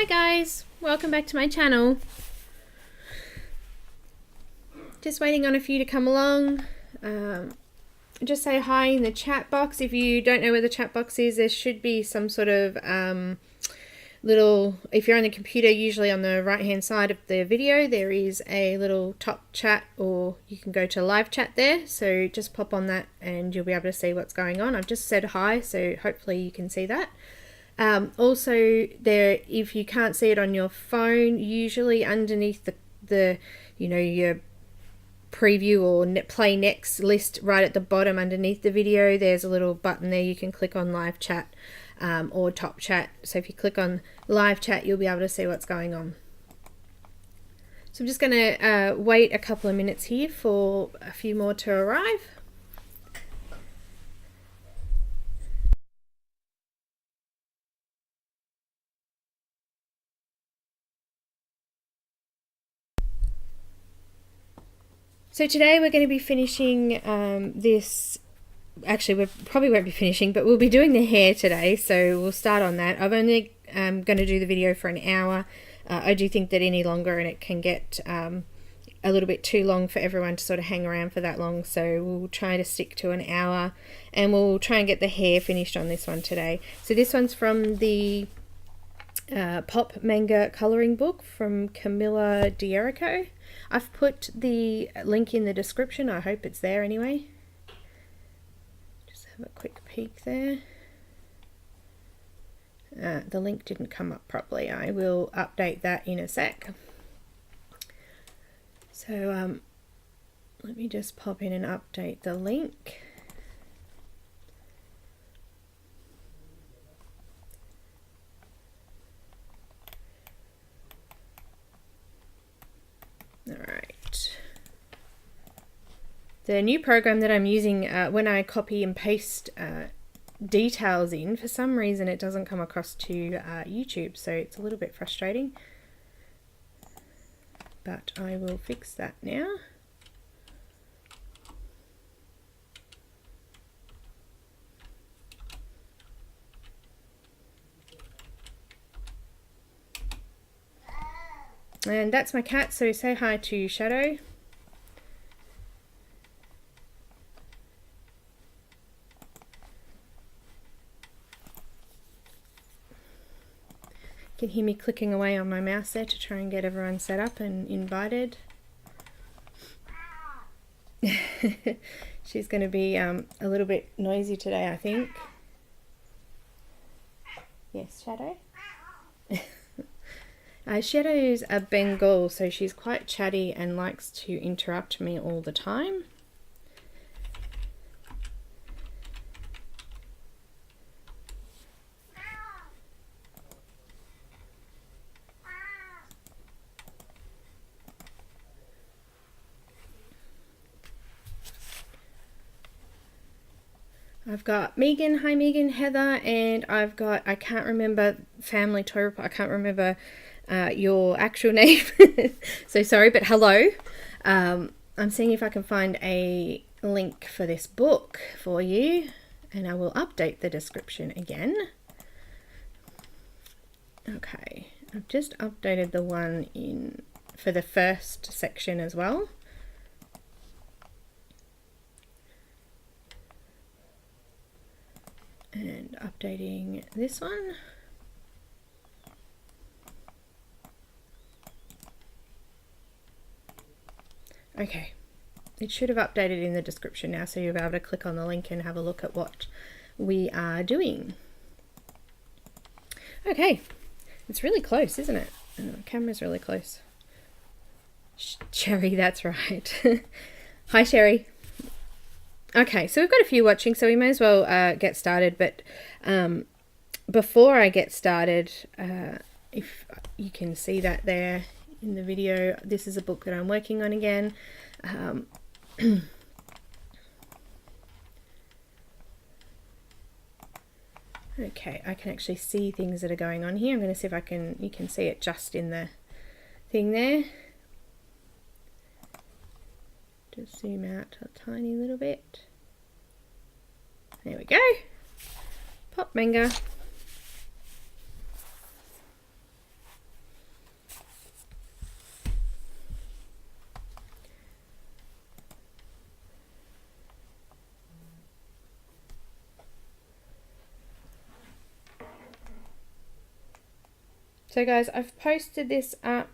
guys, welcome back to my channel. Just waiting on a few to come along. Just say hi in the chat box. If you don't know where the chat box is, there should be some sort of little, if you're on the computer, usually on the right hand side of the video there is a little top chat, or you can go to live chat there, so just pop on that and you'll be able to see what's going on. I've just said hi, so hopefully you can see that. Also there, if you can't see it on your phone, usually underneath the you know, your preview or play next list right at the bottom underneath the video, there's a little button there you can click on live chat or top chat. So if you click on live chat, you'll be able to see what's going on. So I'm just going to wait a couple of minutes here for a few more to arrive. So today we're going to be finishing this. Actually, we probably won't be finishing, but we'll be doing the hair today, so we'll start on that. I've only going to do the video for an hour. I do think that any longer and it can get a little bit too long for everyone to sort of hang around for that long, so we'll try to stick to an hour, and we'll try and get the hair finished on this one today. So this one's from the Pop Manga colouring book from Camilla DErrico. I've put the link in the description. I hope it's there anyway. Just have a quick peek there. The link didn't come up properly. I will update that in a sec. So let me just pop in and update the link. Alright. The new program that I'm using, when I copy and paste details in, for some reason it doesn't come across to YouTube, so it's a little bit frustrating. But I will fix that now. And that's my cat, so say hi to Shadow. You can hear me clicking away on my mouse there to try and get everyone set up and invited. She's going to be a little bit noisy today, I think. Yes, Shadow? Shadow's a Bengal, so she's quite chatty and likes to interrupt me all the time. I've got Megan, hi Megan, Heather, and I've got, I can't remember, Family Toy Report, I can't remember your actual name, so sorry, but hello. I'm seeing if I can find a link for this book for you, and I will update the description again. Okay, I've just updated the one in for the first section as well. And updating this one. Okay, it should have updated in the description now, so you'll be able to click on the link and have a look at what we are doing. Okay, it's really close, isn't it? And the camera's really close. Sherry, that's right. Hi Sherry. Okay, so we've got a few watching, so we may as well get started, but before I get started, if you can see that there in the video, this is a book that I'm working on again. Okay, I can actually see things that are going on here. I'm going to see if I can, you can see it just in the thing there. Just zoom out a tiny little bit. There we go. Pop Manga. So guys, I've posted this up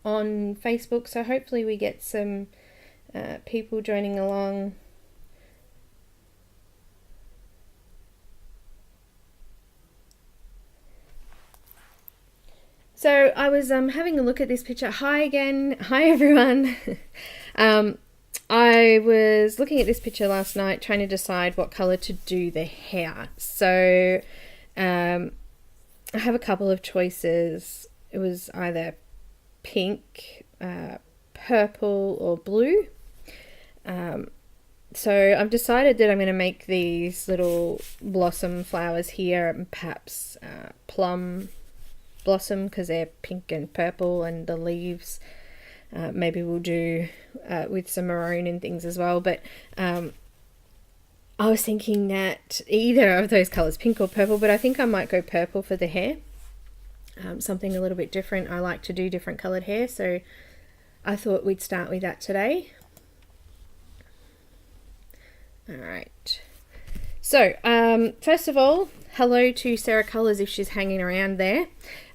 on Facebook, so hopefully we get some people joining along. So I was having a look at this picture. Hi again. Hi everyone. I was looking at this picture last night trying to decide what colour to do the hair. So I have a couple of choices. It was either pink, purple or blue. So I've decided that I'm going to make these little blossom flowers here, and perhaps plum blossom because they're pink and purple, and the leaves maybe we'll do with some maroon and things as well. But I was thinking that either of those colors, pink or purple, but I think I might go purple for the hair. Something a little bit different. I like to do different colored hair, so I thought we'd start with that today. Alright, so first of all, hello to Sarah Colours if she's hanging around there.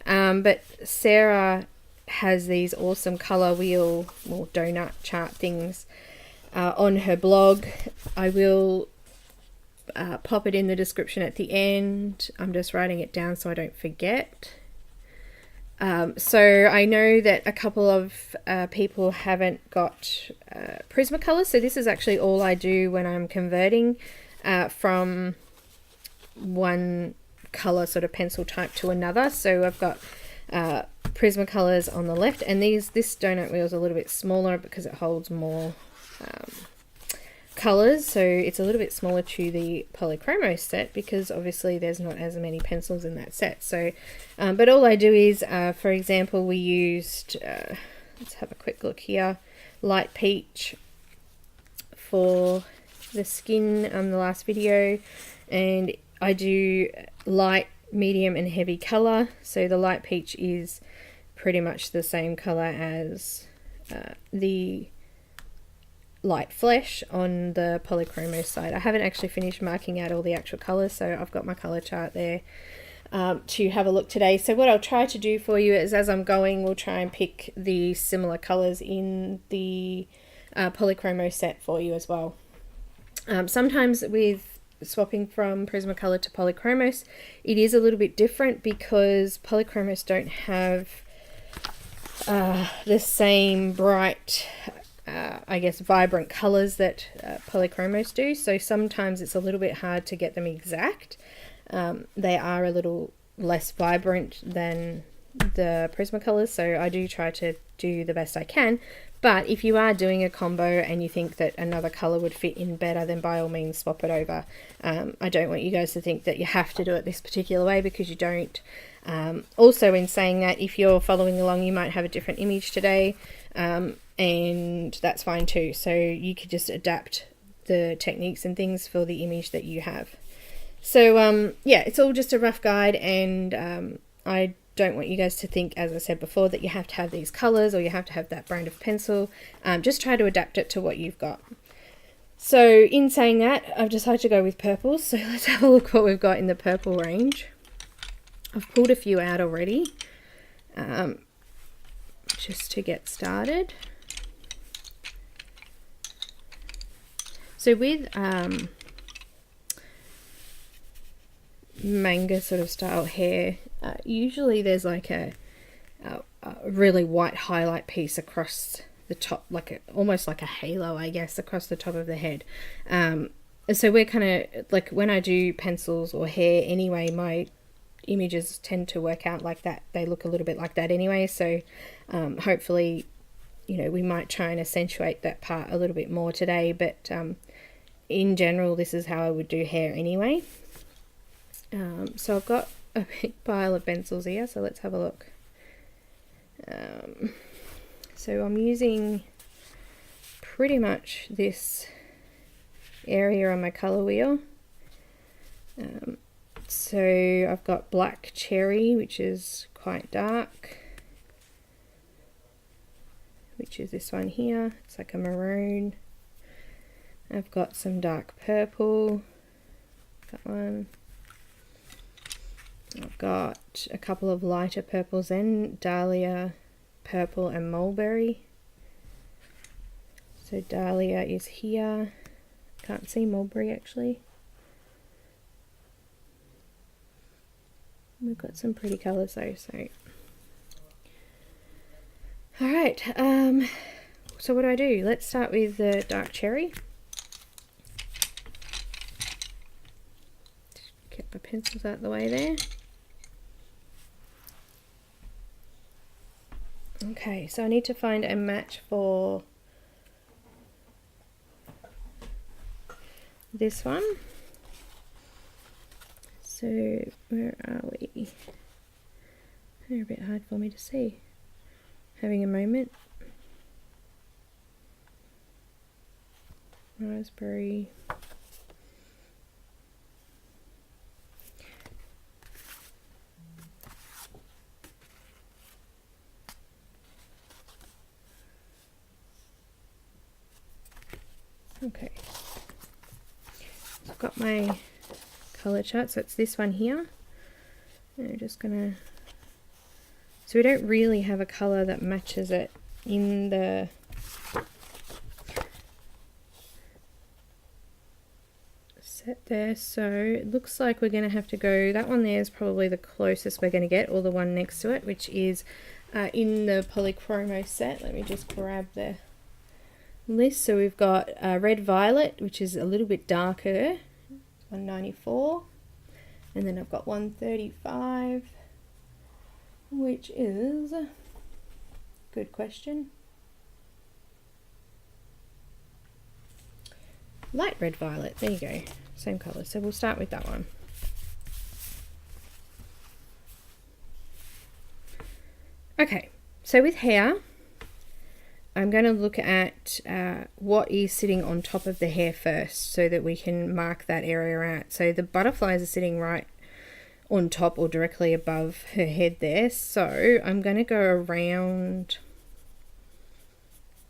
But Sarah has these awesome colour wheel or donut chart things on her blog. I will pop it in the description at the end. I'm just writing it down so I don't forget. So I know that a couple of people haven't got Prismacolors, so this is actually all I do when I'm converting from one colour sort of pencil type to another. So I've got Prismacolors on the left, and this donut wheel is a little bit smaller because it holds more colours, so it's a little bit smaller to the Polychromos set because obviously there's not as many pencils in that set. So but all I do is for example, we used let's have a quick look here, light peach for the skin on the last video, and I do light, medium and heavy colour. So the light peach is pretty much the same colour as the light flesh on the Polychromos side. I haven't actually finished marking out all the actual colours, so I've got my colour chart there to have a look today. So what I'll try to do for you is, as I'm going, we'll try and pick the similar colours in the Polychromos set for you as well. Sometimes with swapping from Prismacolor to Polychromos, it is a little bit different because Polychromos don't have the same bright I guess vibrant colors that Polychromos do, so sometimes it's a little bit hard to get them exact. They are a little less vibrant than the Prismacolors, so I do try to do the best I can. But if you are doing a combo and you think that another color would fit in better, then by all means swap it over. I don't want you guys to think that you have to do it this particular way, because you don't. Also, in saying that, if you're following along, you might have a different image today, and that's fine too. So you could just adapt the techniques and things for the image that you have. So yeah, it's all just a rough guide, and I don't want you guys to think, as I said before, that you have to have these colors or you have to have that brand of pencil. Just try to adapt it to what you've got. So in saying that, I've decided to go with purples. So let's have a look what we've got in the purple range. I've pulled a few out already, just to get started. So with manga sort of style hair, usually there's like a really white highlight piece across the top, like almost like a halo, I guess, across the top of the head. So we're kind of like, when I do pencils or hair anyway, my images tend to work out like that. They look a little bit like that anyway, so hopefully, you know, we might try and accentuate that part a little bit more today, but in general, this is how I would do hair anyway. So I've got a big pile of pencils here, so let's have a look. So I'm using pretty much this area on my colour wheel. So I've got black cherry, which is quite dark, which is this one here. It's like a maroon. I've got some dark purple, that one. I've got a couple of lighter purples then, Dahlia purple and Mulberry. So Dahlia is here. Can't see Mulberry actually. We've got some pretty colours though, so. Alright, so what do? Let's start with the dark cherry. Get my pencils out of the way there. Okay, so I need to find a match for this one. So where are we? They're a bit hard for me to see. Having a moment. Raspberry. Okay. So I've got my colour chart, so it's this one here. And I'm just gonna, so we don't really have a colour that matches it in the set there, so it looks like we're gonna have to go, that one there is probably the closest we're gonna get, or the one next to it, which is in the Polychromos set. Let me just grab the list. So we've got Red Violet, which is a little bit darker, 194, and then I've got 135, which is, good question, light red violet. There you go, same colour. So we'll start with that one. Okay, so with hair, I'm going to look at what is sitting on top of the hair first, so that we can mark that area out. So the butterflies are sitting right on top or directly above her head there, so I'm going to go around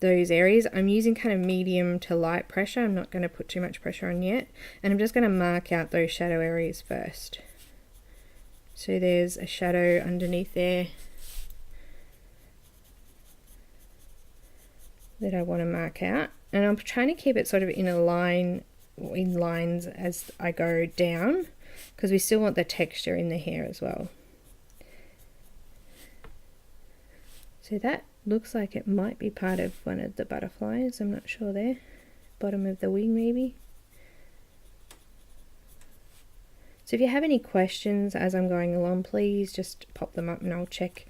those areas. I'm using kind of medium to light pressure. I'm not going to put too much pressure on yet, and I'm just going to mark out those shadow areas first. So there's a shadow underneath there that I want to mark out, and I'm trying to keep it sort of in a line, or in lines as I go down, because we still want the texture in the hair as well. So that looks like it might be part of one of the butterflies, I'm not sure there, bottom of the wing maybe. So if you have any questions as I'm going along, please just pop them up and I'll check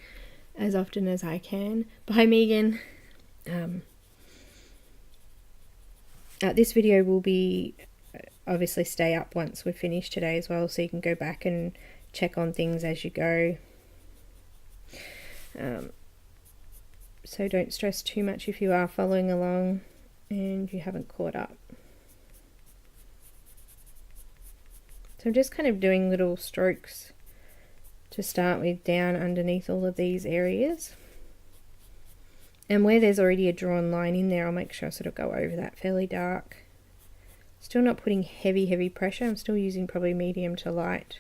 as often as I can. Bye Megan. This video will be obviously stay up once we're finished today as well, so you can go back and check on things as you go. So don't stress too much if you are following along and you haven't caught up. So I'm just kind of doing little strokes to start with down underneath all of these areas. And where there's already a drawn line in there, I'll make sure I sort of go over that fairly dark. Still not putting heavy pressure, I'm still using probably medium to light.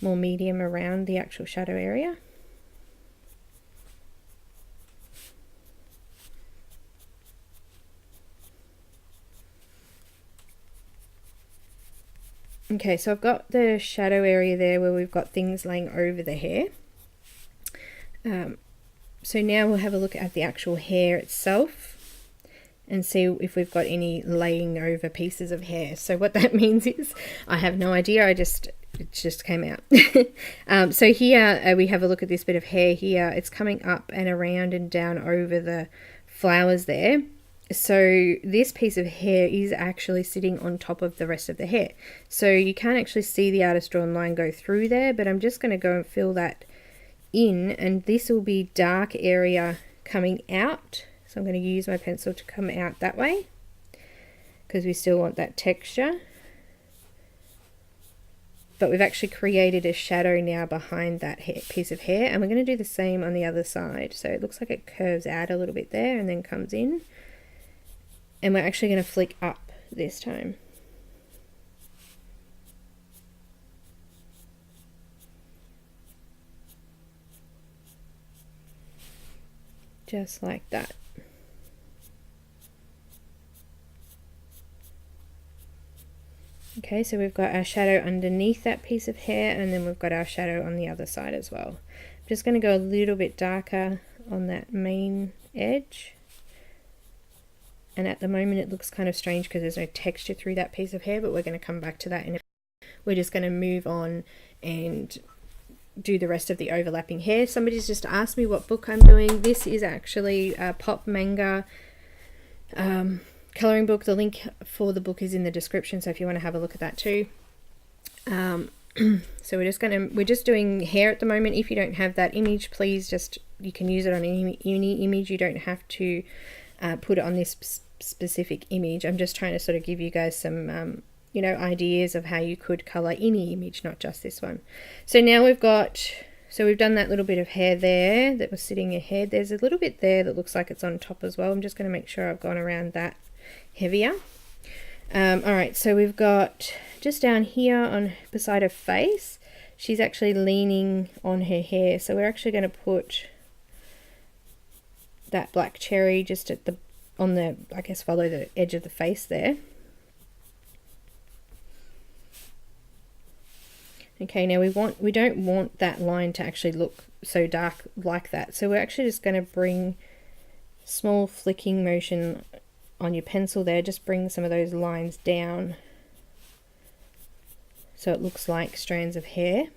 More medium around the actual shadow area. Okay, so I've got the shadow area there where we've got things laying over the hair. So now we'll have a look at the actual hair itself and see if we've got any laying over pieces of hair. So what that means is, I have no idea, it just came out. So here we have a look at this bit of hair here. It's coming up and around and down over the flowers there. So this piece of hair is actually sitting on top of the rest of the hair. So you can't actually see the artist drawn line go through there, but I'm just going to go and fill that in, and this will be dark area coming out. So I'm going to use my pencil to come out that way, because we still want that texture. But we've actually created a shadow now behind that piece of hair, and we're going to do the same on the other side. So it looks like it curves out a little bit there and then comes in. And we're actually going to flick up this time. just like that. Okay, so we've got our shadow underneath that piece of hair, and then we've got our shadow on the other side as well. I'm just going to go a little bit darker on that main edge. And at the moment it looks kind of strange because there's no texture through that piece of hair, but we're going to come back to that in a bit. We're just going to move on and do the rest of the overlapping hair. Somebody's just asked me what book I'm doing. This is actually a Pop Manga colouring book. The link for the book is in the description, so if you want to have a look at that too. So we're just doing hair at the moment. If you don't have that image, please you can use it on any image. You don't have to put it on this specific image. I'm just trying to sort of give you guys some you know, ideas of how you could colour any image, not just this one. So now we've done that little bit of hair there that was sitting ahead. There's a little bit there that looks like it's on top as well. I'm just going to make sure I've gone around that heavier. Alright, so we've got just down here on beside her face, she's actually leaning on her hair, so we're actually going to put that black cherry just at the I guess follow the edge of the face there. Okay, now we don't want that line to actually look so dark like that, so we're actually just going to bring small flicking motion on your pencil there, just bring some of those lines down so it looks like strands of hair.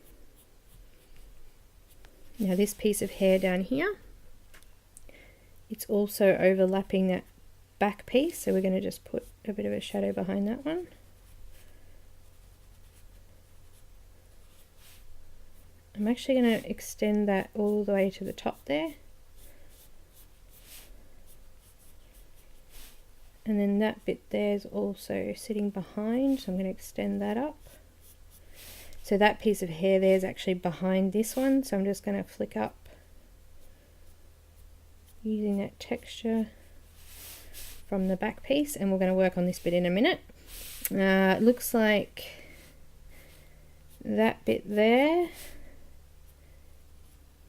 Now this piece of hair down here, it's also overlapping that back piece, so we're going to just put a bit of a shadow behind that one. I'm actually going to extend that all the way to the top there. And then that bit there is also sitting behind, so I'm going to extend that up. So that piece of hair there is actually behind this one, so I'm just going to flick up using that texture from the back piece, and we're going to work on this bit in a minute. It looks like that bit there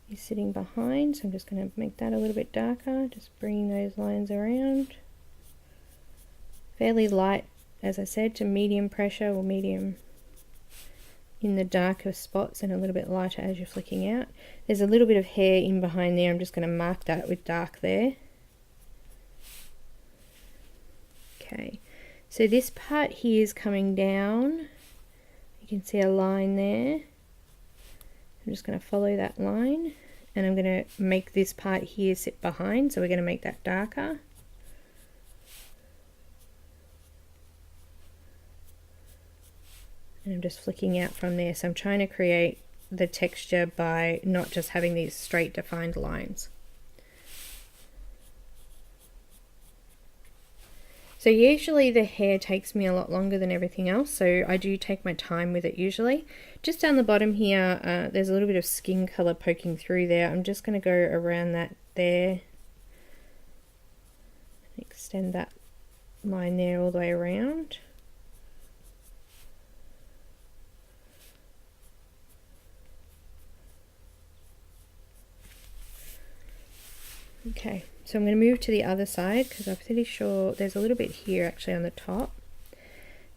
is sitting behind, so I'm just going to make that a little bit darker, just bringing those lines around. Fairly light, as I said, to medium pressure or medium in the darker spots, and a little bit lighter as you're flicking out. There's a little bit of hair in behind there. I'm just going to mark that with dark there. Okay, so this part here is coming down. You can see a line there. I'm just going to follow that line, and I'm going to make this part here sit behind, so we're going to make that darker. And I'm just flicking out from there, so I'm trying to create the texture by not just having these straight defined lines. So usually the hair takes me a lot longer than everything else, so I do take my time with it usually. Just down the bottom here, there's a little bit of skin color poking through there. I'm just going to go around that there, extend that line there all the way around. Okay, so I'm going to move to the other side because I'm pretty sure there's a little bit here actually on the top.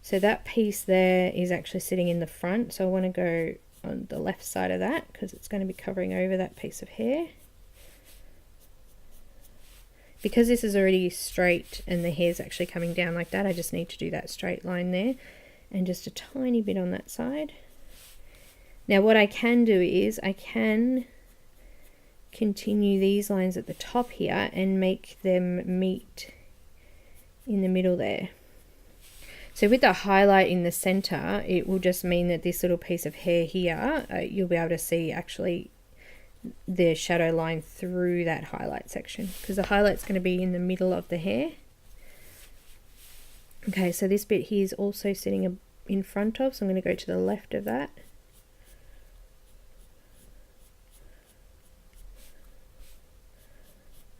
So that piece there is actually sitting in the front, so I want to go on the left side of that because it's going to be covering over that piece of hair. Because this is already straight and the hair's actually coming down like that, I just need to do that straight line there and just a tiny bit on that side. Now what I can do is I can continue these lines at the top here and make them meet in the middle there. So with the highlight in the center, it will just mean that this little piece of hair here, you'll be able to see actually the shadow line through that highlight section, because the highlight's going to be in the middle of the hair. Okay, so this bit here is also sitting in front of, so I'm going to go to the left of that.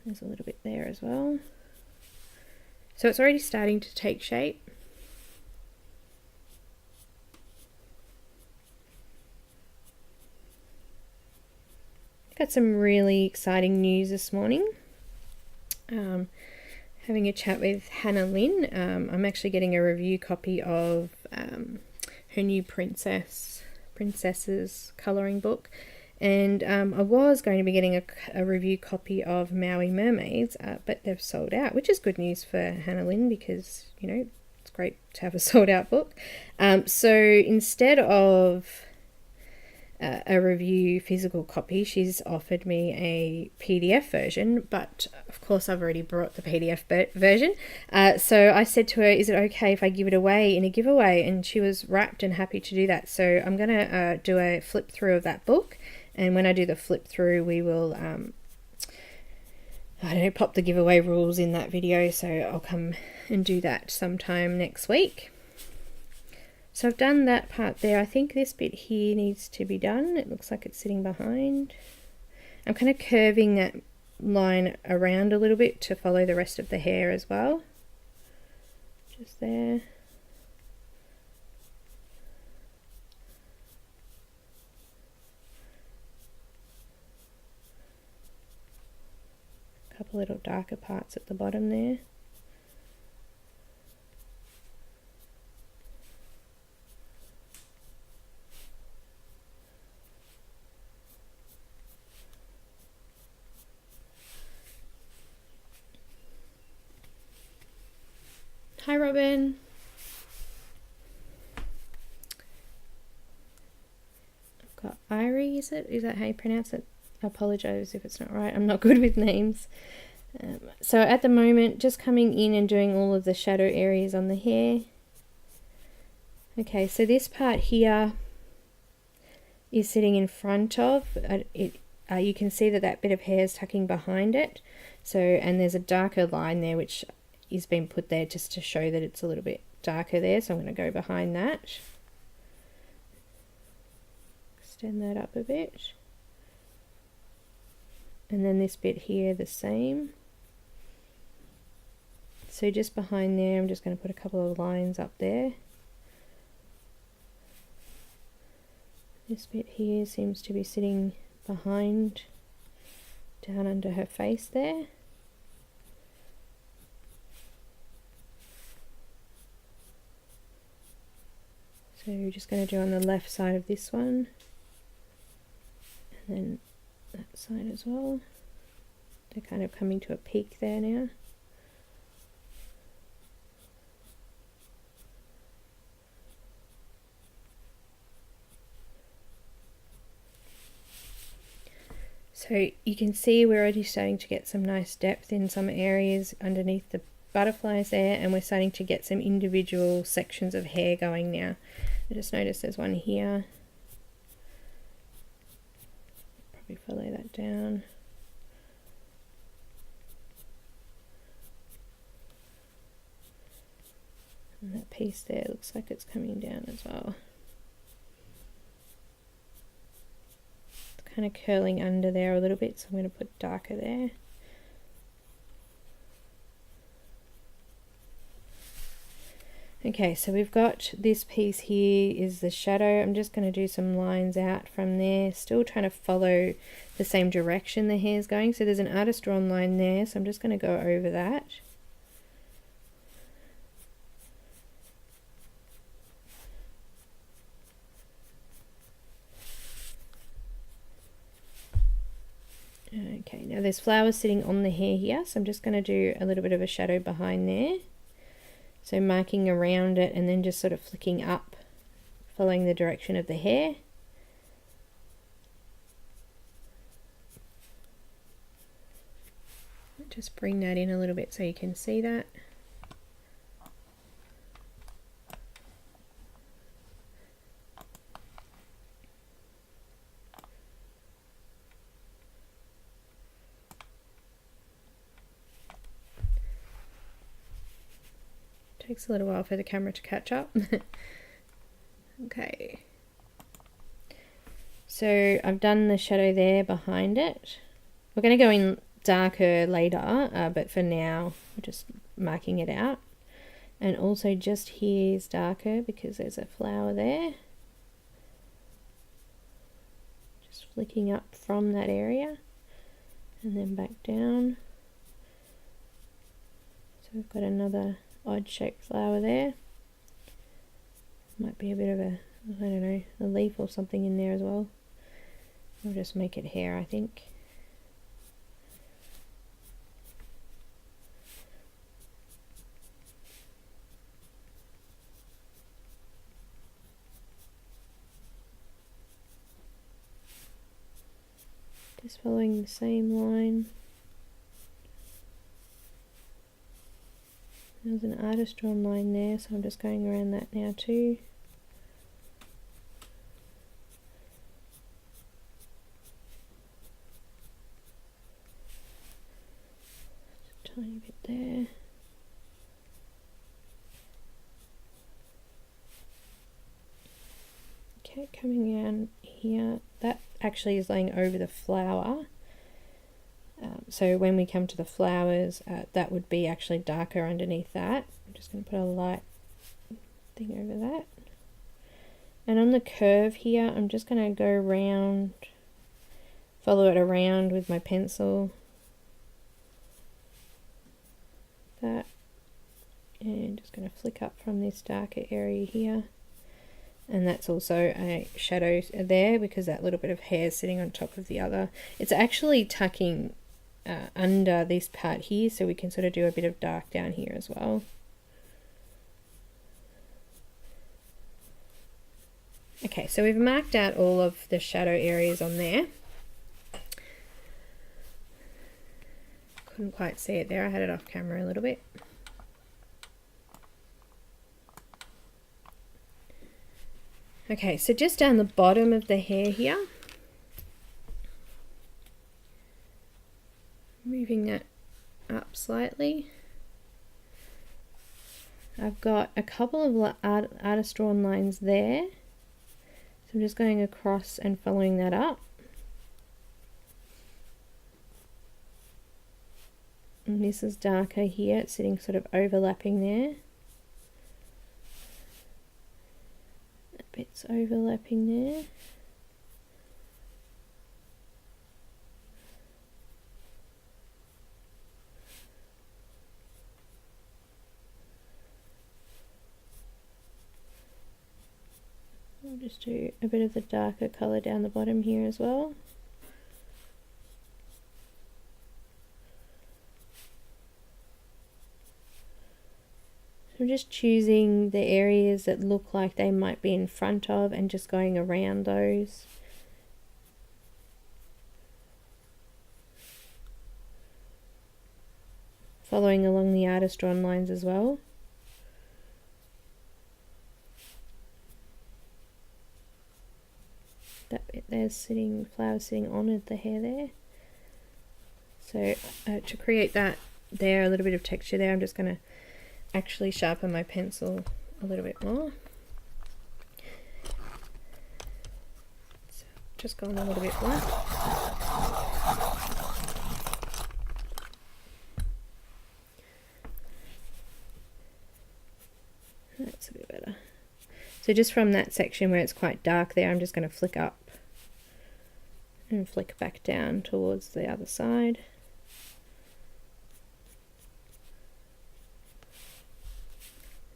There's a little bit there as well. So it's already starting to take shape. Got some really exciting news this morning. having a chat with Henna. I'm actually getting a review copy of her new princesses colouring book, and I was going to be getting a review copy of Maui Mermaids, but they've sold out, which is good news for Henna because, you know, it's great to have a sold out book. So instead of a review physical copy, she's offered me a PDF version, but of course I've already brought the PDF version. So I said to her, is it okay if I give it away in a giveaway? And she was rapt and happy to do that. So I'm going to do a flip through of that book, and when I do the flip through, we will I don't know, pop the giveaway rules in that video, so I'll come and do that sometime next week. So I've done that part there. I think this bit here needs to be done. It looks like it's sitting behind. I'm kind of curving that line around a little bit to follow the rest of the hair as well. Just there. A couple little darker parts at the bottom there. Hi Robin. I've got Irie, is that how you pronounce it? I apologise if it's not right, I'm not good with names. So at the moment, just coming in and doing all of the shadow areas on the hair. Okay, so this part here is sitting in front of it. You can see that bit of hair is tucking behind it. So, and there's a darker line there which is being put there just to show that it's a little bit darker there, so I'm going to go behind that, extend that up a bit, and then this bit here the same. So just behind there, I'm just going to put a couple of lines up there. This bit here seems to be sitting behind, down under her face there. So we're just going to do on the left side of this one, and then that side as well. They're kind of coming to a peak there now. So you can see we're already starting to get some nice depth in some areas underneath the butterflies there, and we're starting to get some individual sections of hair going now. I just noticed there's one here. Probably follow that down. And that piece there looks like it's coming down as well. It's kind of curling under there a little bit, so I'm going to put darker there. Okay, so we've got this piece here is the shadow. I'm just going to do some lines out from there, still trying to follow the same direction the hair's going. So there's an artist drawn line there, so I'm just going to go over that. Okay, now there's flowers sitting on the hair here, so I'm just going to do a little bit of a shadow behind there. So marking around it and then just sort of flicking up, following the direction of the hair. Just bring that in a little bit so you can see that. Takes a little while for the camera to catch up. Okay. So I've done the shadow there behind it. We're going to go in darker later, but for now we're just marking it out. And also just here is darker because there's a flower there. Just flicking up from that area and then back down. So we've got another odd shaped flower there. Might be a bit of a, I don't know, a leaf or something in there as well. I'll just make it hair, I think. Just following the same line. There's an artist drawn line there, so I'm just going around that now too. Just a tiny bit there. Okay, coming around here, that actually is laying over the flower. So when we come to the flowers, that would be actually darker underneath that. I'm just going to put a light thing over that. And on the curve here, I'm just going to go around, follow it around with my pencil. That. And just going to flick up from this darker area here. And that's also a shadow there because that little bit of hair is sitting on top of the other. It's actually tucking under this part here, so we can sort of do a bit of dark down here as well. Okay, so we've marked out all of the shadow areas on there. Couldn't quite see it there, I had it off camera a little bit. Okay, so just down the bottom of the hair here, moving that up slightly. I've got a couple of artist drawn lines there, so I'm just going across and following that up. And this is darker here, it's sitting sort of overlapping there. Bits overlapping there. I'll just do a bit of the darker colour down the bottom here as well. So I'm just choosing the areas that look like they might be in front of and just going around those. Following along the artist drawn lines as well. That bit there's sitting, flowers sitting on the hair there. So to create that there, a little bit of texture there, I'm just going to actually sharpen my pencil a little bit more. So just going a little bit black. That's a bit better. So just from that section where it's quite dark there, I'm just going to flick up and flick back down towards the other side.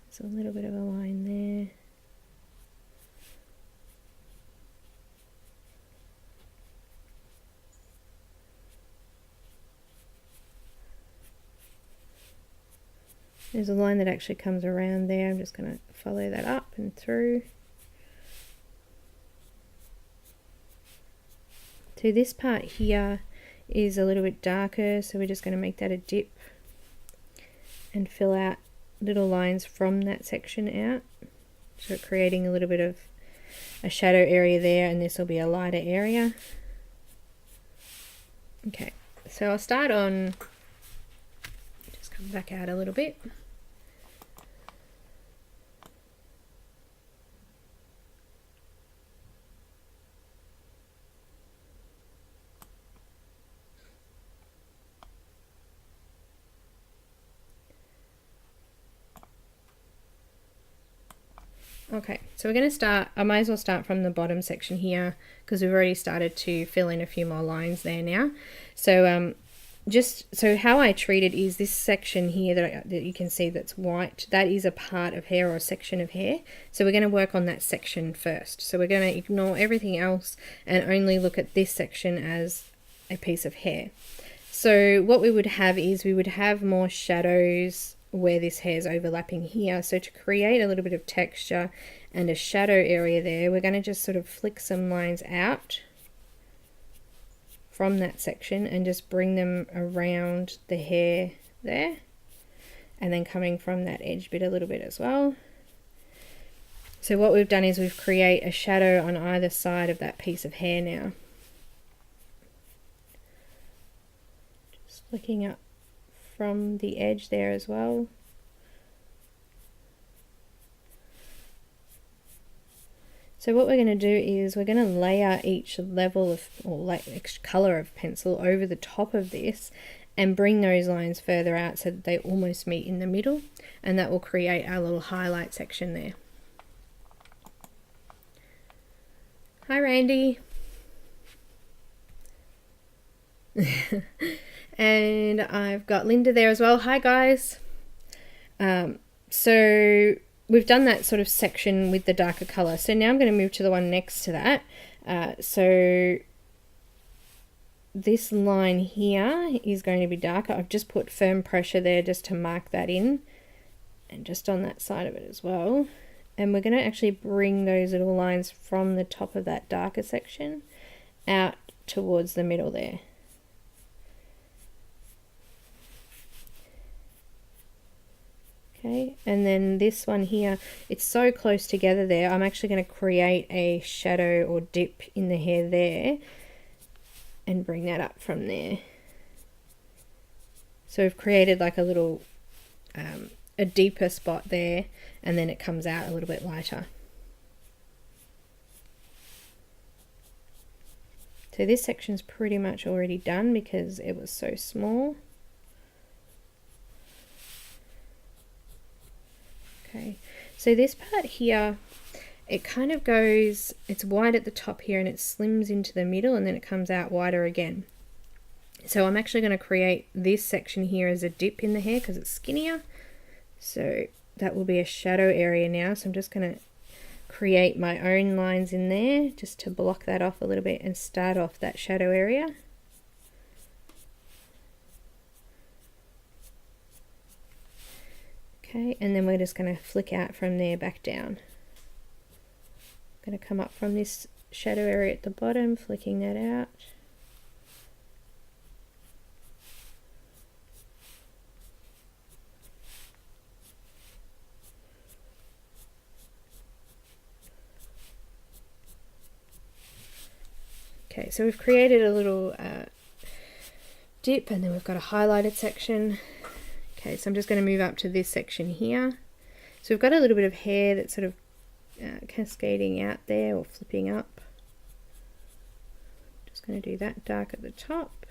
So a little bit of a line there. There's a line that actually comes around there. I'm just going to follow that up and through. So this part here is a little bit darker, so we're just going to make that a dip and fill out little lines from that section out. So creating a little bit of a shadow area there, and this will be a lighter area. Okay, so I'll start on, just come back out a little bit. Okay, so we're going to start, I might as well start from the bottom section here because we've already started to fill in a few more lines there now. So just so how I treat it is this section here that you can see that's white, that is a part of hair or a section of hair. So we're going to work on that section first. So we're going to ignore everything else and only look at this section as a piece of hair. So what we would have is we would have more shadows where this hair is overlapping here. So to create a little bit of texture and a shadow area there, we're going to just sort of flick some lines out from that section and just bring them around the hair there, and then coming from that edge bit a little bit as well. So what we've done is we've created a shadow on either side of that piece of hair now. Just flicking up from the edge there as well. So what we're going to do is we're going to layer each level of, or each colour of pencil over the top of this and bring those lines further out so that they almost meet in the middle, and that will create our little highlight section there. Hi Randy. And I've got Linda there as well. Hi guys. So we've done that sort of section with the darker colour. So now I'm going to move to the one next to that. So this line here is going to be darker. I've just put firm pressure there just to mark that in, and just on that side of it as well. And we're going to actually bring those little lines from the top of that darker section out towards the middle there. Okay, and then this one here, it's so close together there, I'm actually going to create a shadow or dip in the hair there and bring that up from there. So we've created like a little, a deeper spot there, and then it comes out a little bit lighter. So this section's pretty much already done because it was so small. Okay, so this part here, it kind of goes, it's wide at the top here and it slims into the middle, and then it comes out wider again. So I'm actually going to create this section here as a dip in the hair because it's skinnier. So that will be a shadow area now. So I'm just going to create my own lines in there just to block that off a little bit and start off that shadow area. Okay, and then we're just going to flick out from there back down. I'm going to come up from this shadow area at the bottom, flicking that out. Okay, so we've created a little dip, and then we've got a highlighted section. Okay, so I'm just going to move up to this section here. So we've got a little bit of hair that's sort of cascading out there or flipping up. Just going to do that dark at the top.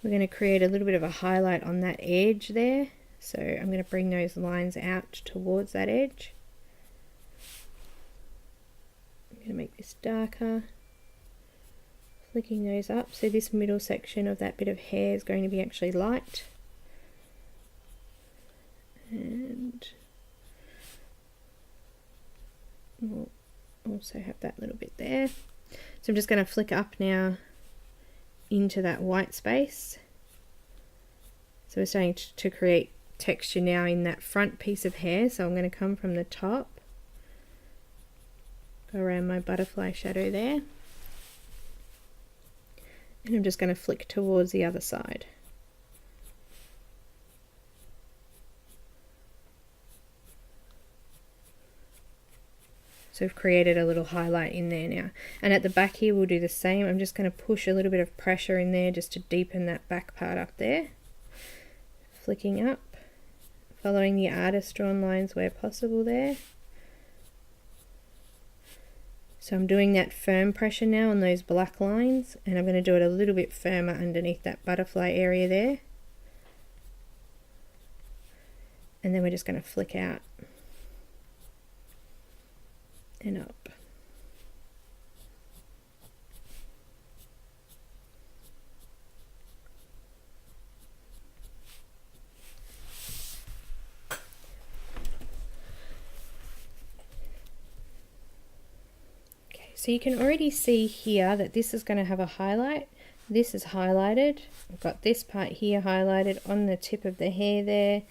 We're going to create a little bit of a highlight on that edge there. So I'm going to bring those lines out towards that edge. I'm going to make this darker. Flicking those up, so this middle section of that bit of hair is going to be actually light, and we'll also have that little bit there. So I'm just going to flick up now into that white space. So we're starting to create texture now in that front piece of hair. So I'm going to come from the top, go around my butterfly shadow there. And I'm just going to flick towards the other side. So I've created a little highlight in there now. And at the back here we'll do the same. I'm just going to push a little bit of pressure in there just to deepen that back part up there. Flicking up, following the artist drawn lines where possible there. So I'm doing that firm pressure now on those black lines, and I'm going to do it a little bit firmer underneath that butterfly area there. And then we're just going to flick out and up. So you can already see here that this is going to have a highlight. This is highlighted. I've got this part here highlighted on the tip of the hair there.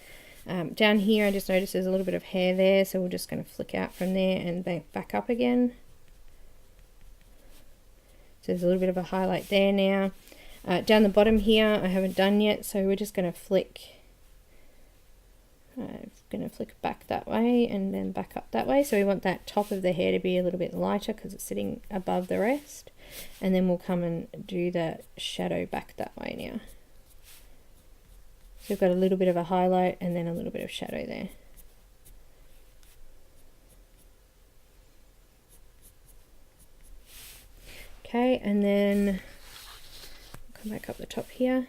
Down here I just noticed there's a little bit of hair there, so we're just going to flick out from there and back up again. So there's a little bit of a highlight there now. Down the bottom here I haven't done yet, so we're just going to flick. I'm going to flick back that way and then back up that way. So we want that top of the hair to be a little bit lighter because it's sitting above the rest. And then we'll come and do the shadow back that way now. So we've got a little bit of a highlight and then a little bit of shadow there. Okay, and then come back up the top here.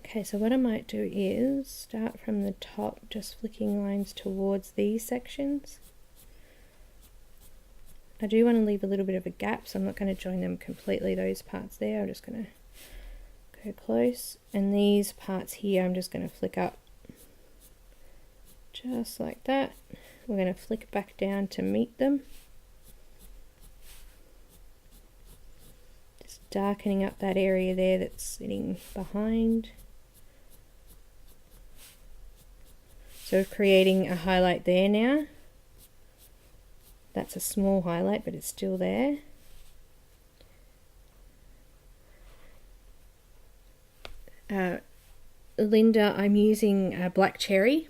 Okay, so what I might do is start from the top, just flicking lines towards these sections. I do want to leave a little bit of a gap, so I'm not going to join them completely, those parts there. I'm just going to go close. And these parts here, I'm just going to flick up just like that. We're going to flick back down to meet them. Just darkening up that area there that's sitting behind. So creating a highlight there now. That's a small highlight, but it's still there. Linda, I'm using black cherry,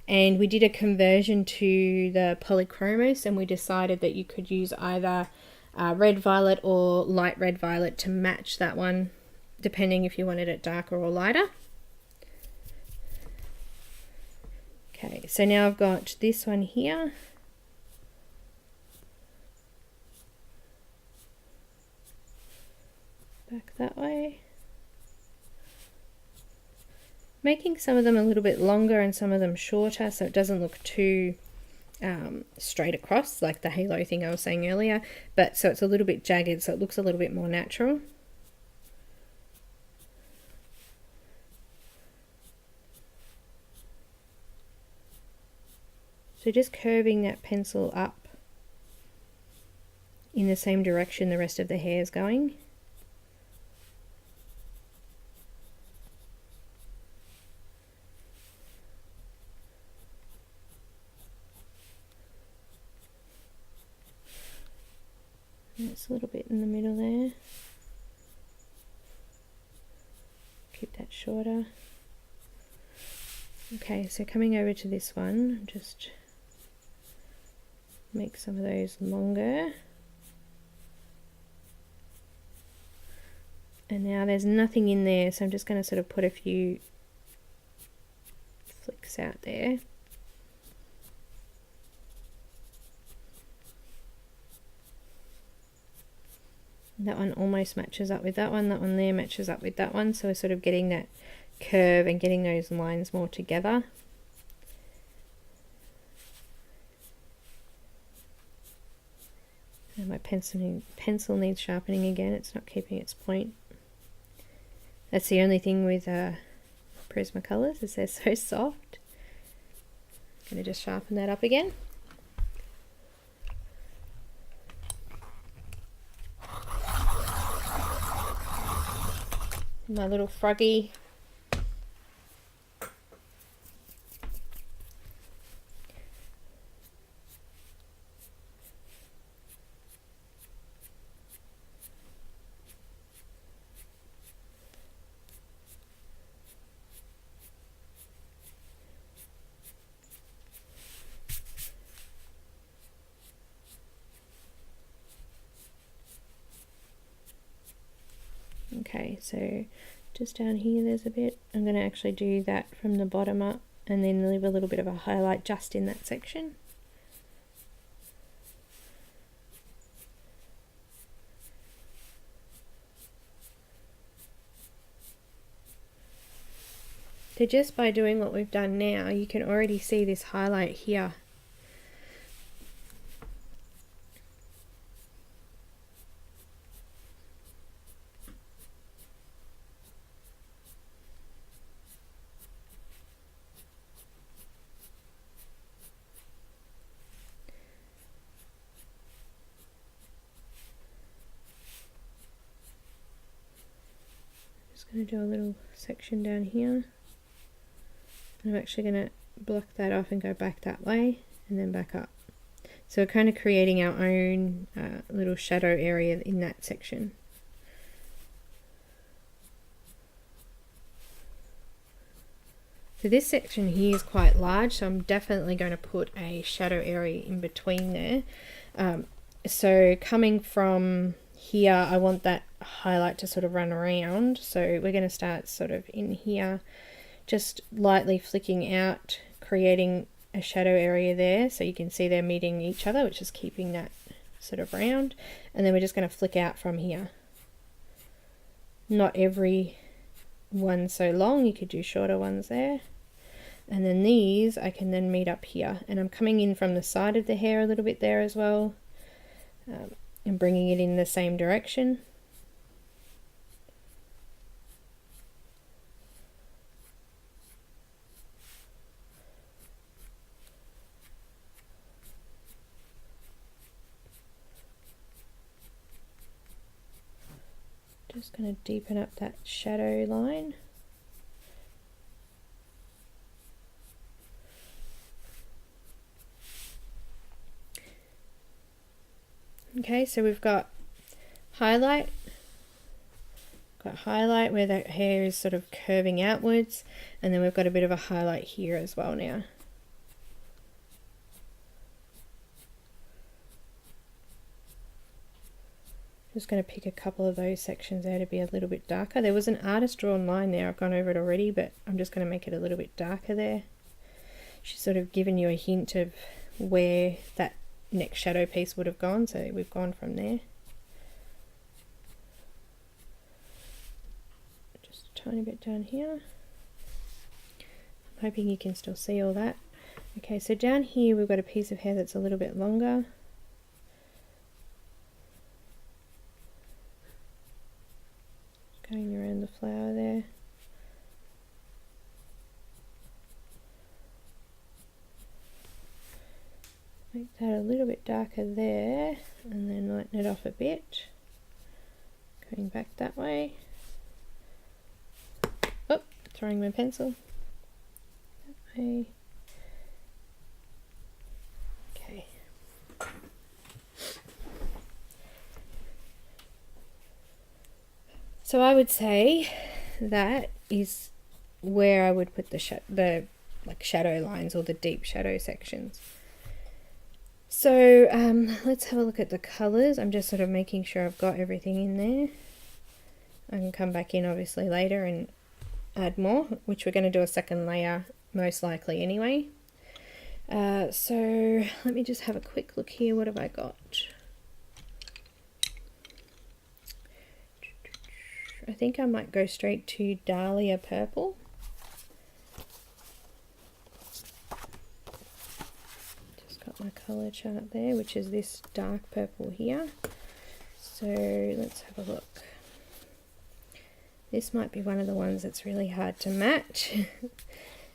and we did a conversion to the Polychromos, and we decided that you could use either red violet or light red violet to match that one, depending if you wanted it darker or lighter. Okay, so now I've got this one here. Back that way. Making some of them a little bit longer and some of them shorter so it doesn't look too straight across like the halo thing I was saying earlier, but so it's a little bit jagged so it looks a little bit more natural. So just curving that pencil up in the same direction the rest of the hair is going. And it's a little bit in the middle there. Keep that shorter. Okay, so coming over to this one, just make some of those longer. And now there's nothing in there, so I'm just going to sort of put a few flicks out there. That one almost matches up with that one there matches up with that one, so we're sort of getting that curve and getting those lines more together. And my pencil needs sharpening again, it's not keeping its point. That's the only thing with Prismacolors, is they're so soft. I'm going to just sharpen that up again. My little froggy. Okay, so just down here there's a bit. I'm going to actually do that from the bottom up and then leave a little bit of a highlight just in that section. So just by doing what we've done now, you can already see this highlight here. I'm going to do a little section down here. And I'm actually going to block that off and go back that way and then back up. So we're kind of creating our own little shadow area in that section. So this section here is quite large, so I'm definitely going to put a shadow area in between there. So coming from here, I want that highlight to sort of run around. So we're going to start sort of in here, just lightly flicking out, creating a shadow area there, so you can see they're meeting each other, which is keeping that sort of round. And then we're just going to flick out from here. Not every one so long, you could do shorter ones there. And then these I can then meet up here, and I'm coming in from the side of the hair a little bit there as well, and bringing it in the same direction. Just going to deepen up that shadow line. Okay, so we've got highlight. Got highlight where the hair is sort of curving outwards, and then we've got a bit of a highlight here as well now. Just going to pick a couple of those sections there to be a little bit darker. There was an artist drawn line there, I've gone over it already, but I'm just going to make it a little bit darker there. She's sort of given you a hint of where that next shadow piece would have gone, so we've gone from there. Just a tiny bit down here. I'm hoping you can still see all that. Okay, so down here we've got a piece of hair that's a little bit longer. Going around the flower there. Make that a little bit darker there, and then lighten it off a bit. Going back that way. Oh, throwing my pencil. That way. Okay. So I would say that is where I would put the like shadow lines or the deep shadow sections. So let's have a look at the colours. I'm just sort of making sure I've got everything in there. I can come back in obviously later and add more, which we're going to do a second layer most likely anyway. So let me just have a quick look here. What have I got? I think I might go straight to Dahlia purple. Just got my colour chart there, which is this dark purple here. So let's have a look. This might be one of the ones that's really hard to match.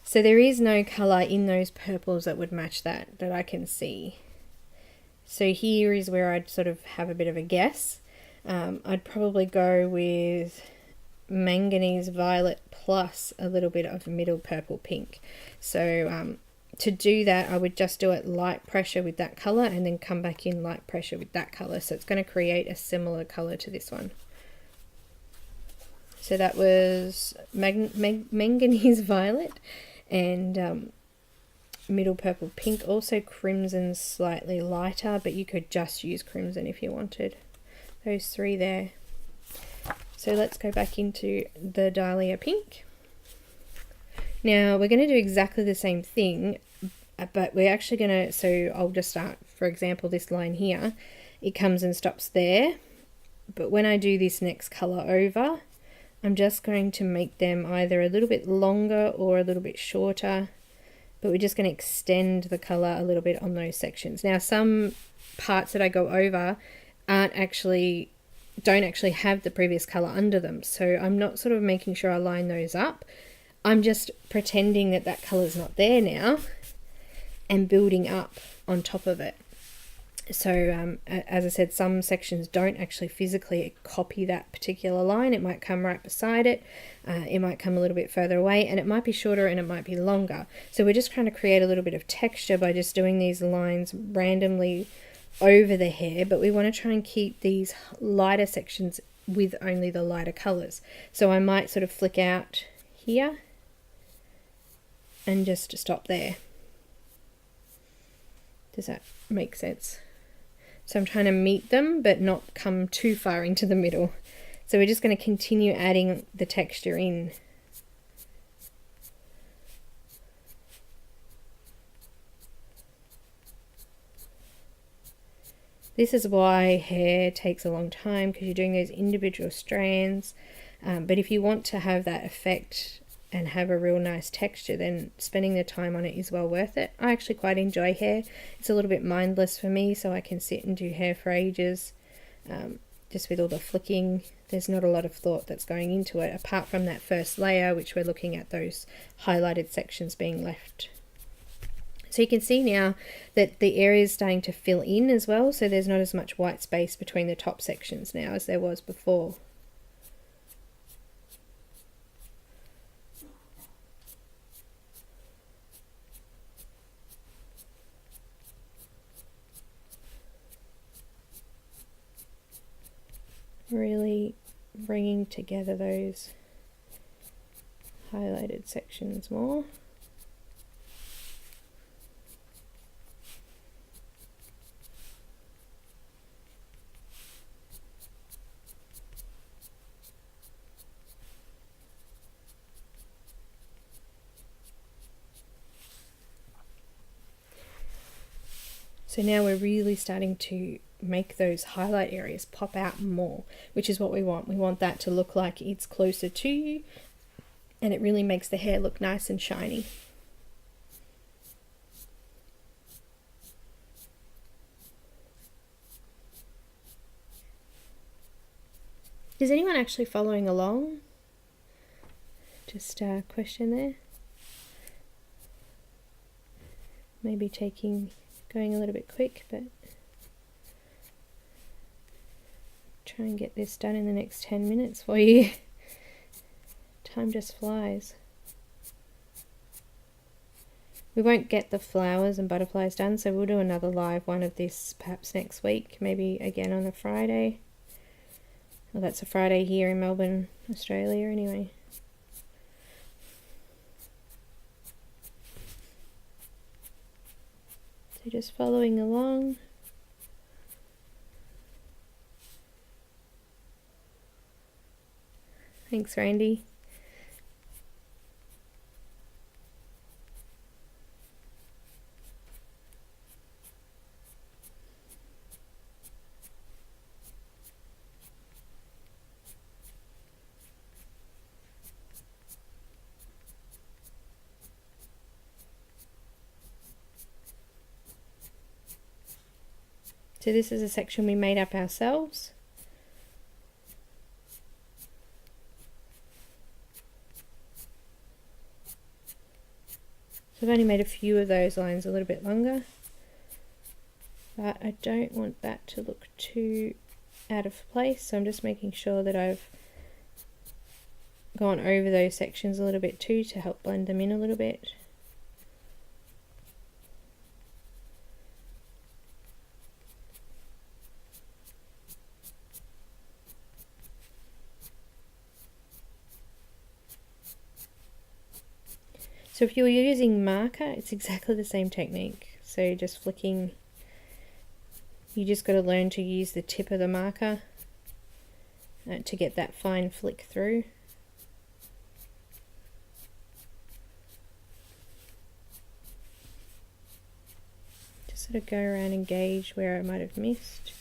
So there is no colour in those purples that would match that I can see. So here is where I'd sort of have a bit of a guess. I'd probably go with manganese violet plus a little bit of middle purple pink. So to do that, I would just do it light pressure with that colour and then come back in light pressure with that colour. So it's going to create a similar colour to this one. So that was manganese violet and middle purple pink. Also crimson slightly lighter, but you could just use crimson if you wanted. Those three there. So let's go back into the Dahlia pink. Now we're going to do exactly the same thing, but we're actually going to, so I'll just start, for example, this line here. It comes and stops there, but when I do this next colour over, I'm just going to make them either a little bit longer or a little bit shorter, but we're just going to extend the colour a little bit on those sections. Now some parts that I go over don't actually have the previous colour under them, so I'm not sort of making sure I line those up. I'm just pretending that colour's not there now and building up on top of it. So as I said, some sections don't actually physically copy that particular line. It might come right beside it, it might come a little bit further away, and it might be shorter and it might be longer. So we're just trying to create a little bit of texture by just doing these lines randomly over the hair, but we want to try and keep these lighter sections with only the lighter colours. So I might sort of flick out here and just stop there. Does that make sense? So I'm trying to meet them but not come too far into the middle. So we're just going to continue adding the texture in. This is why hair takes a long time, because you're doing those individual strands. But if you want to have that effect and have a real nice texture, then spending the time on it is well worth it. I actually quite enjoy hair. It's a little bit mindless for me, so I can sit and do hair for ages. Just with all the flicking, there's not a lot of thought that's going into it, apart from that first layer, which we're looking at those highlighted sections being left. So you can see now that the area is starting to fill in as well, so there's not as much white space between the top sections now as there was before. Really bringing together those highlighted sections more. So now we're really starting to make those highlight areas pop out more, which is what we want. We want that to look like it's closer to you, and it really makes the hair look nice and shiny. Is anyone actually following along? Just a question there. Maybe going a little bit quick, but try and get this done in the next 10 minutes for you. Time just flies. We won't get the flowers and butterflies done, so we'll do another live one of this perhaps next week, maybe again on a Friday. Well, that's a Friday here in Melbourne, Australia anyway. So just following along. Thanks, Randy. So this is a section we made up ourselves. So I've only made a few of those lines a little bit longer, but I don't want that to look too out of place, so I'm just making sure that I've gone over those sections a little bit too to help blend them in a little bit. So if you're using marker, it's exactly the same technique. So just flicking, you just got to learn to use the tip of the marker to get that fine flick through. Just sort of go around and gauge where I might have missed.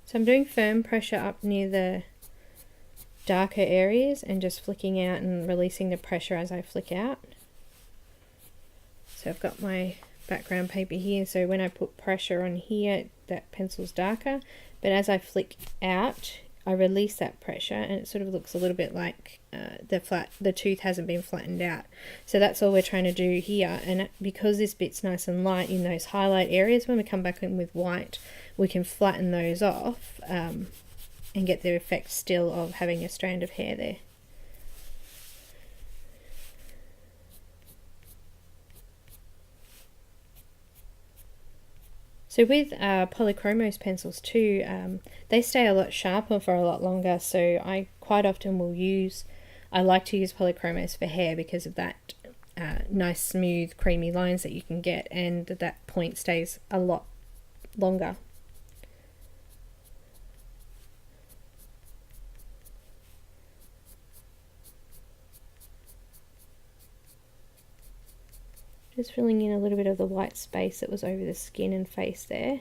So I'm doing firm pressure up near the darker areas and just flicking out and releasing the pressure as I flick out. So I've got my background paper here, so when I put pressure on here, that pencil's darker, but as I flick out, I release that pressure and it sort of looks a little bit like the tooth hasn't been flattened out. So that's all we're trying to do here, and because this bit's nice and light in those highlight areas, when we come back in with white, we can flatten those off and get the effect still of having a strand of hair there. So with Polychromos pencils too, they stay a lot sharper for a lot longer, so I quite often will use, I like to use Polychromos for hair because of that nice smooth creamy lines that you can get, and that point stays a lot longer. Just filling in a little bit of the white space that was over the skin and face there.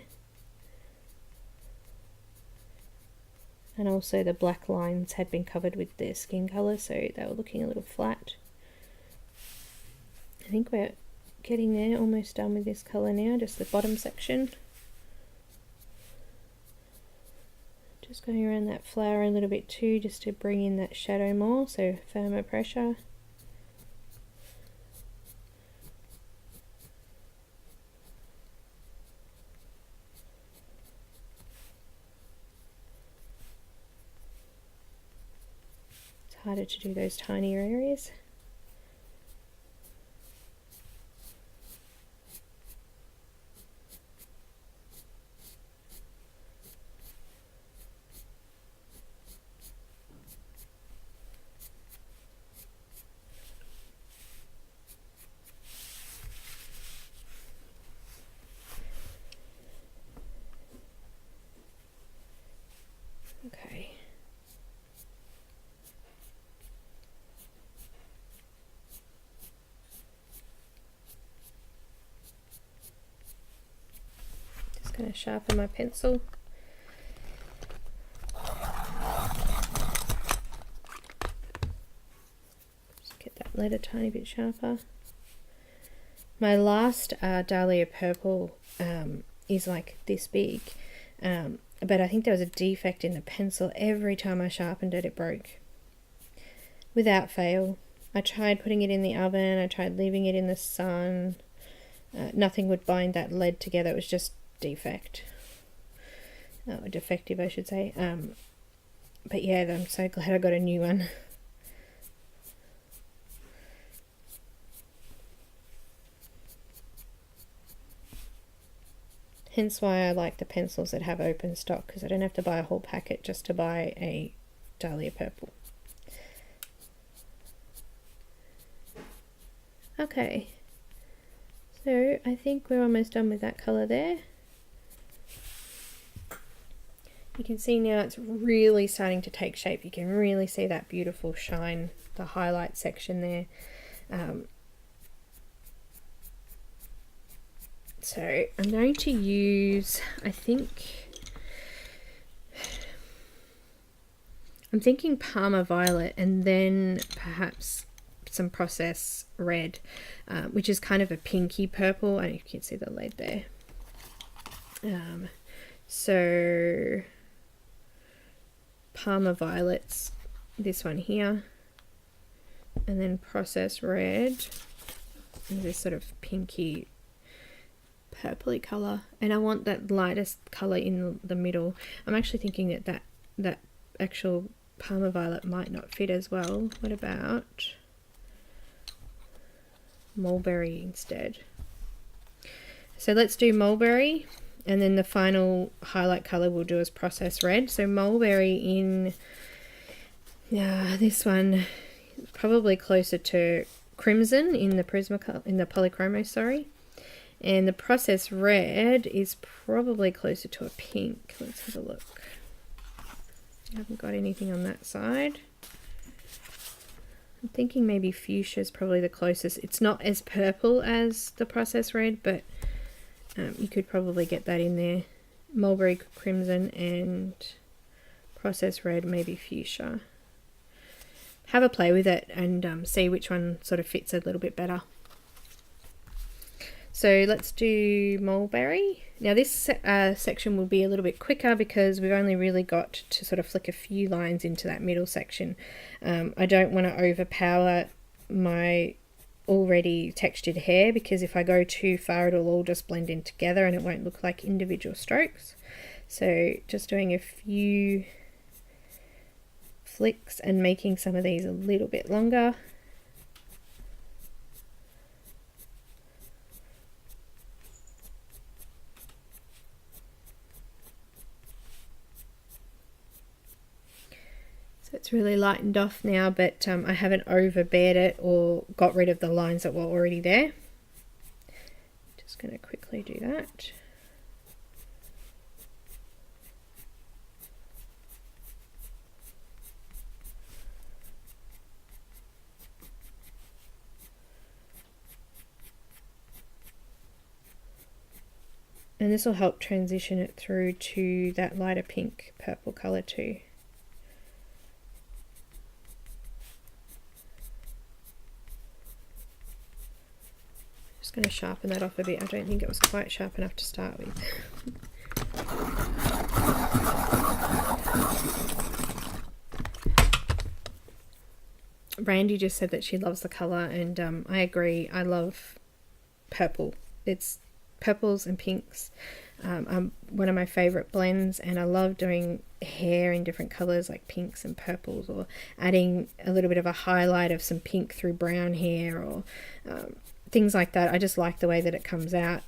And also the black lines had been covered with their skin colour, so they were looking a little flat. I think we're getting there, almost done with this colour now, just the bottom section. Just going around that flower a little bit too, just to bring in that shadow more, so firmer pressure. Harder to do those tinier areas. Okay. Going to sharpen my pencil. Just get that lead a tiny bit sharper. My last Dahlia purple is like this big, but I think there was a defect in the pencil. Every time I sharpened it, it broke. Without fail. I tried putting it in the oven, I tried leaving it in the sun. Nothing would bind that lead together. It was just defective, I should say. But yeah, I'm so glad I got a new one. Hence why I like the pencils that have open stock, because I don't have to buy a whole packet just to buy a Dahlia purple. Okay, so I think we're almost done with that colour there. You can see now it's really starting to take shape. You can really see that beautiful shine, the highlight section there. So I'm going to use, I'm thinking Parma Violet and then perhaps some Process Red, which is kind of a pinky purple. I don't know if you can see the lead there. So Parma Violet's this one here, and then Process Red, this sort of pinky purpley colour, and I want that lightest colour in the middle. I'm actually thinking that actual Parma Violet might not fit as well. What about Mulberry instead? So let's do Mulberry, and then the final highlight colour we'll do is Process Red. So Mulberry in this one, probably closer to Crimson in the Polychromos, sorry. And the Process Red is probably closer to a pink. Let's have a look. I haven't got anything on that side. I'm thinking maybe Fuchsia is probably the closest. It's not as purple as the Process Red, but you could probably get that in there. Mulberry Crimson and Process Red, maybe Fuchsia. Have a play with it and see which one sort of fits a little bit better. So let's do Mulberry. Now this section will be a little bit quicker because we've only really got to sort of flick a few lines into that middle section. I don't want to overpower my already textured hair, because if I go too far it'll all just blend in together and it won't look like individual strokes. So just doing a few flicks and making some of these a little bit longer. So it's really lightened off now, but I haven't overbared it or got rid of the lines that were already there. Just going to quickly do that. And this will help transition it through to that lighter pink purple colour too. Just going to sharpen that off a bit. I don't think it was quite sharp enough to start with. Brandy just said that she loves the colour, and I agree. I love purple. It's purples and pinks. One of my favourite blends, and I love doing hair in different colours like pinks and purples, or adding a little bit of a highlight of some pink through brown hair, or things like that. I just like the way that it comes out.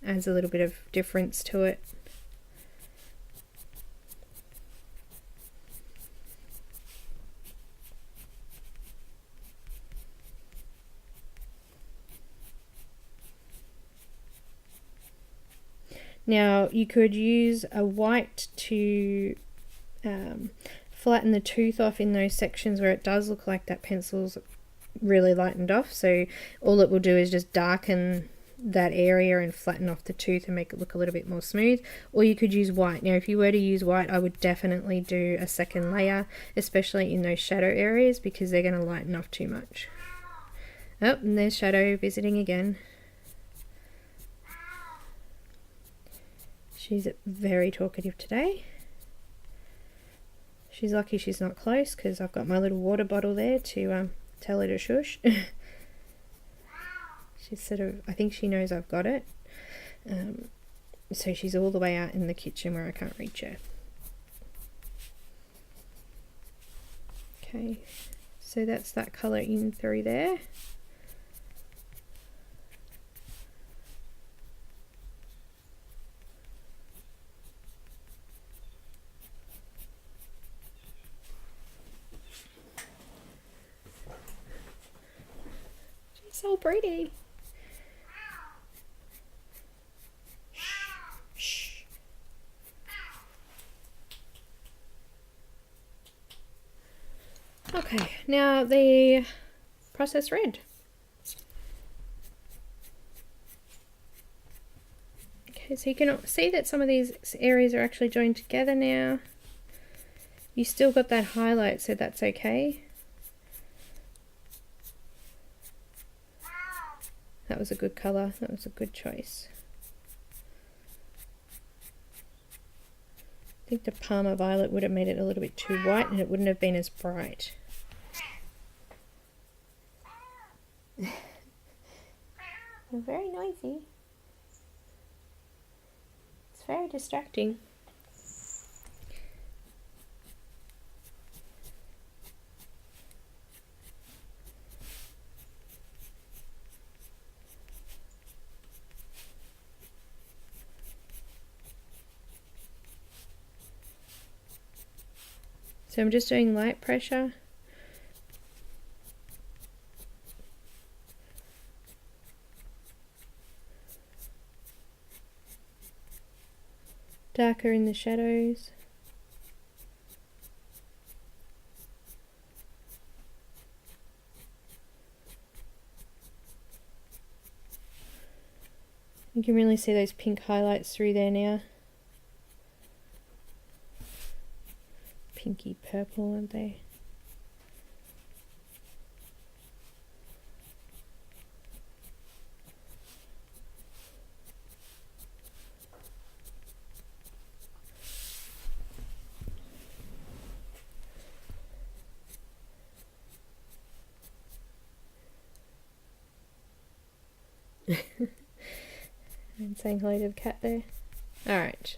Adds a little bit of difference to it. Now you could use a white to flatten the tooth off in those sections where it does look like that pencil's really lightened off. So all it will do is just darken that area and flatten off the tooth and make it look a little bit more smooth. Or you could use white. Now if you were to use white, I would definitely do a second layer, especially in those shadow areas, because they're going to lighten off too much. Oh, and there's Shadow visiting again. She's very talkative today. She's lucky she's not close, because I've got my little water bottle there to tell her to shush. She's sort of, I think she knows I've got it. So she's all the way out in the kitchen where I can't reach her. Okay, so that's that colour in through there. So pretty. Shh. Okay, now the processed red. Okay, so you can see that some of these areas are actually joined together now. You still got that highlight, so that's okay. That was a good colour, that was a good choice. I think the Parma Violet would have made it a little bit too white and it wouldn't have been as bright. They're very noisy. It's very distracting. So I'm just doing light pressure. Darker in the shadows. You can really see those pink highlights through there now. Pinky purple, aren't they? And saying hello to the cat there. Alright.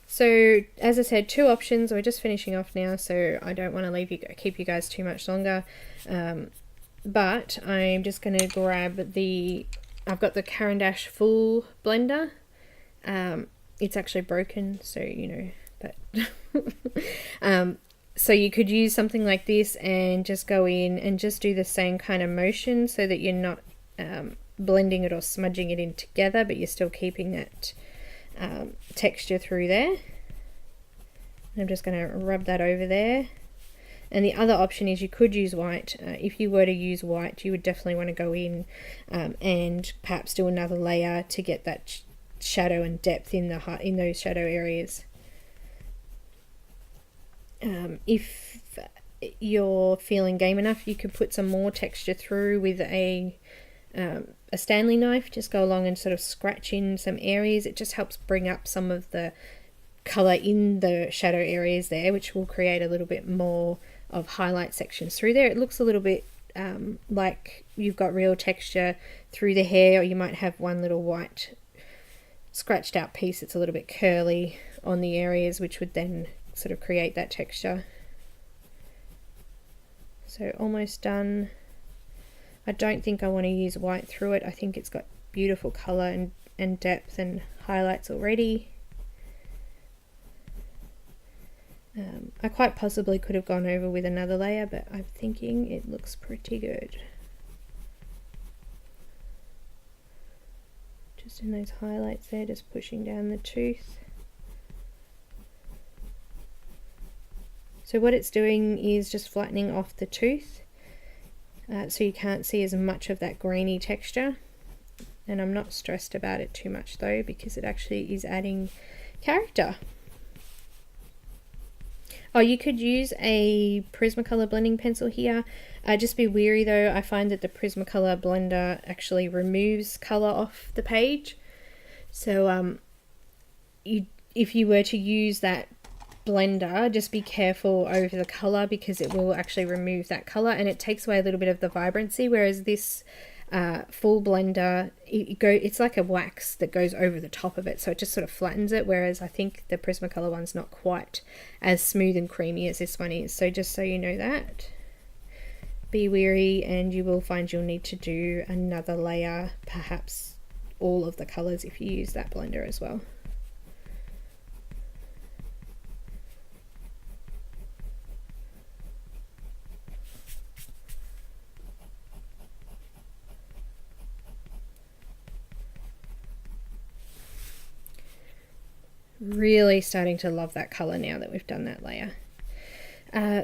So, as I said, 2 options. We're just finishing off now, so I don't want to keep you guys too much longer. But I'm just going to grab I've got the Caran d'Ache full blender. It's actually broken, so you know that. So you could use something like this and just go in and just do the same kind of motion so that you're not blending it or smudging it in together, but you're still keeping that texture through there. And I'm just going to rub that over there. And the other option is you could use white. If you were to use white, you would definitely want to go in and perhaps do another layer to get that shadow and depth in those shadow areas. If you're feeling game enough, you could put some more texture through with a Stanley knife. Just go along and sort of scratch in some areas. It just helps bring up some of the colour in the shadow areas there, which will create a little bit more of highlight sections through there. It looks a little bit like you've got real texture through the hair, or you might have one little white scratched out piece that's a little bit curly on the areas, which would then sort of create that texture. So almost done. I don't think I want to use white through it. I think it's got beautiful colour and depth and highlights already. I quite possibly could have gone over with another layer, but I'm thinking it looks pretty good. Just in those highlights there, just pushing down the tooth. So what it's doing is just flattening off the tooth, so you can't see as much of that grainy texture. And I'm not stressed about it too much though, because it actually is adding character. Oh, you could use a Prismacolor blending pencil here. Just be wary though, I find that the Prismacolor blender actually removes colour off the page. So if you were to use that blender, just be careful over the colour, because it will actually remove that colour and it takes away a little bit of the vibrancy, whereas this full blender, it's like a wax that goes over the top of it, so it just sort of flattens it, whereas I think the Prismacolor one's not quite as smooth and creamy as this one is. So just so you know that, be wary, and you will find you'll need to do another layer, perhaps all of the colours, if you use that blender as well. Really starting to love that color now that we've done that layer.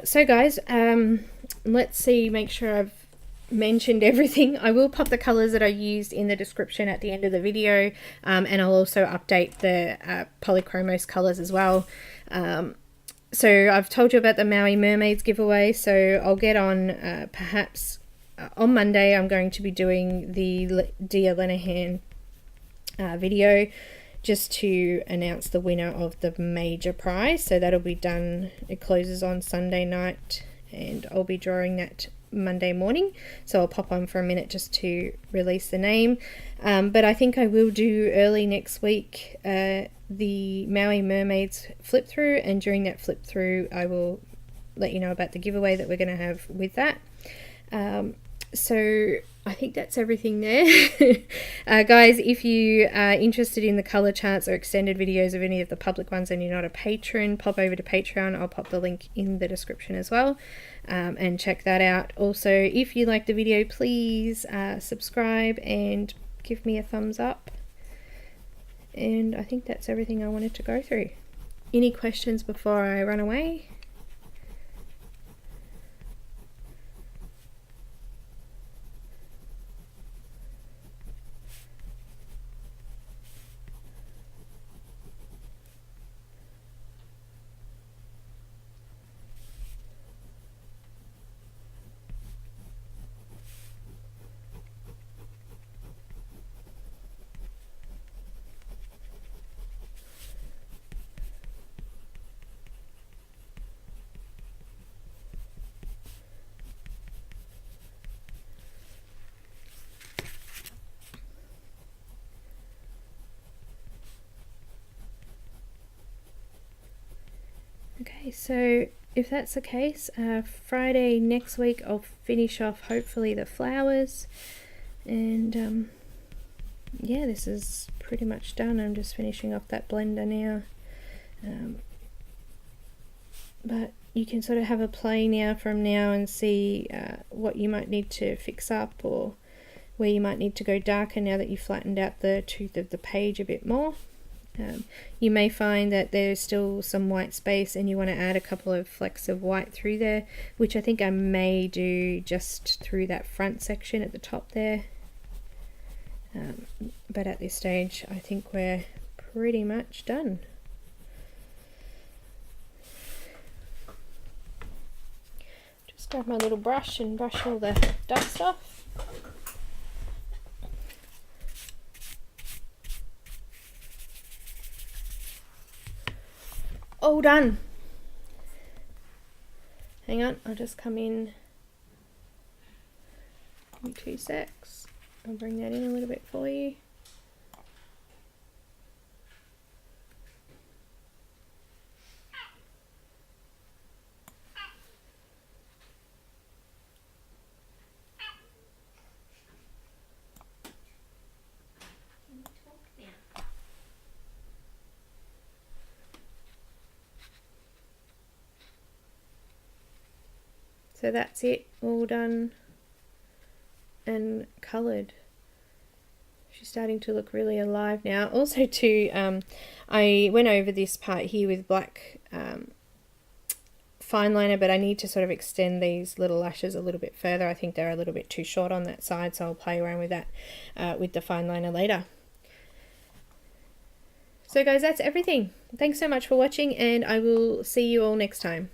So guys, let's see, make sure I've mentioned everything. I will pop the colors that I used in the description at the end of the video, and I'll also update the Polychromos colors as well. So I've told you about the Maui Mermaids giveaway, so I'll get on perhaps on Monday. I'm going to be doing the Dear Lenahan video, just to announce the winner of the major prize. So that'll be done, it closes on Sunday night, and I'll be drawing that Monday morning, so I'll pop on for a minute just to release the name. But I think I will do early next week the Maui Mermaids flip through, and during that flip through I will let you know about the giveaway that we're going to have with that. So I think that's everything there. Guys, if you are interested in the color charts or extended videos of any of the public ones and you're not a patron, pop over to Patreon. I'll pop the link in the description as well, and check that out. Also, if you like the video, please subscribe and give me a thumbs up. And I think that's everything I wanted to go through. Any questions before I run away? Okay, so if that's the case, Friday next week I'll finish off hopefully the flowers, and yeah, this is pretty much done. I'm just finishing off that blender now, but you can sort of have a play now from now and see what you might need to fix up, or where you might need to go darker now that you've flattened out the tooth of the page a bit more. You may find that there's still some white space and you want to add a couple of flecks of white through there, which I think I may do just through that front section at the top there. But at this stage I think we're pretty much done. Just grab my little brush and brush all the dust off. All done. Hang on, I'll just come in. Give me 2 secs. I'll bring that in a little bit for you. So that's it, all done and coloured. She's starting to look really alive now. Also too, I went over this part here with black fine liner, but I need to sort of extend these little lashes a little bit further. I think they're a little bit too short on that side, so I'll play around with that with the fine liner later. So guys, that's everything. Thanks so much for watching, and I will see you all next time.